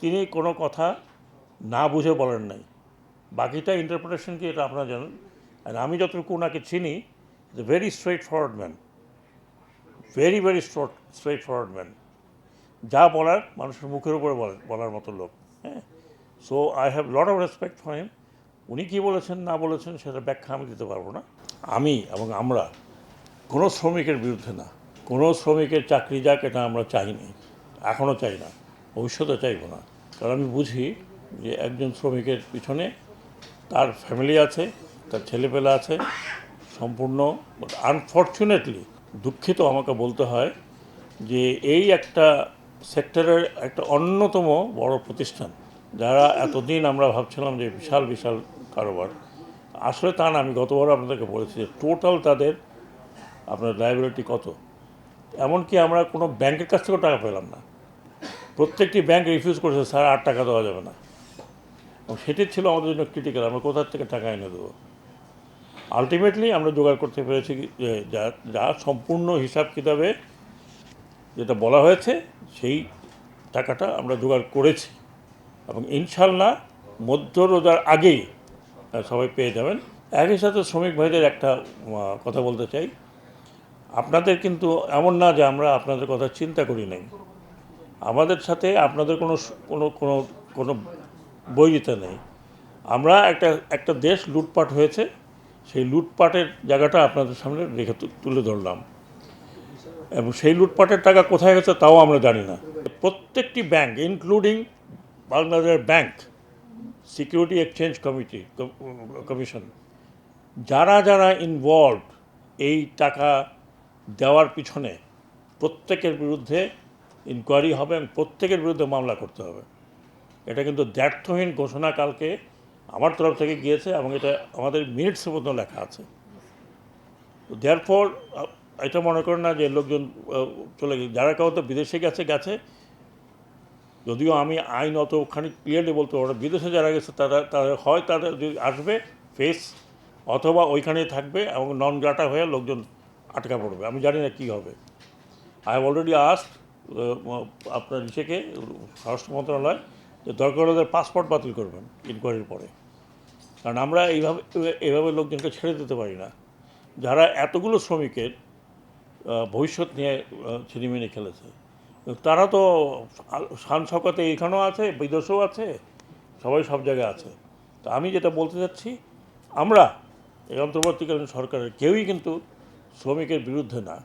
তিনি কোনো কথা না বুঝে বলেন নাই, বাকিটা ইন্টারপ্রিটেশন কি এটা আপনারা জানেন। আর আমি যতটুকু ওনাকে চিনি, very straight forward man, very straight forward man. যা বলার মানুষের মুখের উপরে বলার মতো লোক। হ্যাঁ, so I have lot of respect for him. উনি কী বলেছেন না বলেছেন সেটা ব্যাখ্যা আমি দিতে পারবো না। আমি এবং আমরা কোনো শ্রমিকের বিরুদ্ধে না, কোনো শ্রমিকের চাকরি যাক এটা আমরা চাইনি, এখনও চাই না, ভবিষ্যতে চাইব না। কারণ আমি বুঝি যে একজন শ্রমিকের পিছনে তার ফ্যামিলি আছে, তার ছেলেপেলে আছে, সম্পূর্ণ। আনফর্চুনেটলি, দুঃখিত আমাকে বলতে হয় যে এই একটা সেক্টরের একটা অন্যতম বড় প্রতিষ্ঠান, যারা এতদিন আমরা ভাবছিলাম যে বিশাল বিশাল কারোবার, আসলে তা না। আমি গতবার আপনাদেরকে বলেছি যে টোটাল তাদের আপনার লায়াবিলিটি কত। এমনকি আমরা কোনো ব্যাংকের কাছ থেকেও টাকা পেলাম না। প্রত্যেকটি ব্যাংক রিফিউজ করেছে, স্যার 8 টাকা দেওয়া যাবে না। এবং সেটি ছিল আমাদের জন্য ক্রিটিক্যাল, আমরা কোথা থেকে টাকা এনে দেবো। আলটিমেটলি আমরা জোগাড় করতে পেরেছি যে যা সম্পূর্ণ হিসাব কিতাবে যেটা বলা হয়েছে সেই টাকাটা আমরা জোগাড় করেছি, এবং ইনশাল্লাহ মধ্য রোজার আগেই সবাই পেয়ে যাবেন। একই সাথে শ্রমিক ভাইদের একটা কথা বলতে চাই, আপনাদের কিন্তু এমন না যে আমরা আপনাদের কথা চিন্তা করি নাই। আমাদের সাথে আপনাদের কোনো কোনো কোনো কোনো বৈরিতা নেই। আমরা একটা দেশ লুটপাট হয়েছে, সেই লুটপাটের জায়গাটা আপনাদের সামনে রেখে তুলে ধরলাম, এবং সেই লুটপাটের টাকা কোথায় গেছে তাও আমরা জানি না। প্রত্যেকটি bank, including Bangladesh bank, security exchange commission, যারা যারা ইনভলভ এই টাকা দেওয়ার পিছনে, প্রত্যেকের বিরুদ্ধে ইনকোয়ারি হবে এবং প্রত্যেকের বিরুদ্ধে মামলা করতে হবে। এটা কিন্তু দ্ব্যর্থহীন ঘোষণা কালকে আমার তরফ থেকে গিয়েছে, এবং এটা আমাদের মিনিটসের মতো লেখা আছে। তো দেয়ারফর এটা মনে করেন না যে লোকজন চলে গেছে, যারা কাউ তো বিদেশে গেছে। যদিও আমি আইন অত খানিক ক্লিয়ারলি বলতে পারবো না। বিদেশে যারা গেছে তারা হয় তাদের যদি আসবে ফেস, অথবা ওইখানেই থাকবে এবং নন গ্রাটা হয়ে লোকজন আটকা পড়বে। আমি জানি না কী হবে। আই হ্যাভ অলরেডি আস্কড আপনার ইসেকে, স্বরাষ্ট্র মন্ত্রণালয়, যে দরকার হলে পাসপোর্ট বাতিল করবেন ইনকোয়ারির পরে। কারণ আমরা এইভাবে লোকজনকে ছেড়ে দিতে পারি না, যারা এতগুলো শ্রমিকের ভবিষ্যৎ নিয়ে ছিনিমিনি খেলেছে। তারা তো শান শওকতে এইখানেও আছে, বিদেশেও আছে, সবাই সব জায়গায় আছে। তো আমি যেটা বলতে চাচ্ছি, আমরা এই অন্তর্বর্তীকালীন সরকারের কেউই কিন্তু শ্রমিকের বিরুদ্ধে না।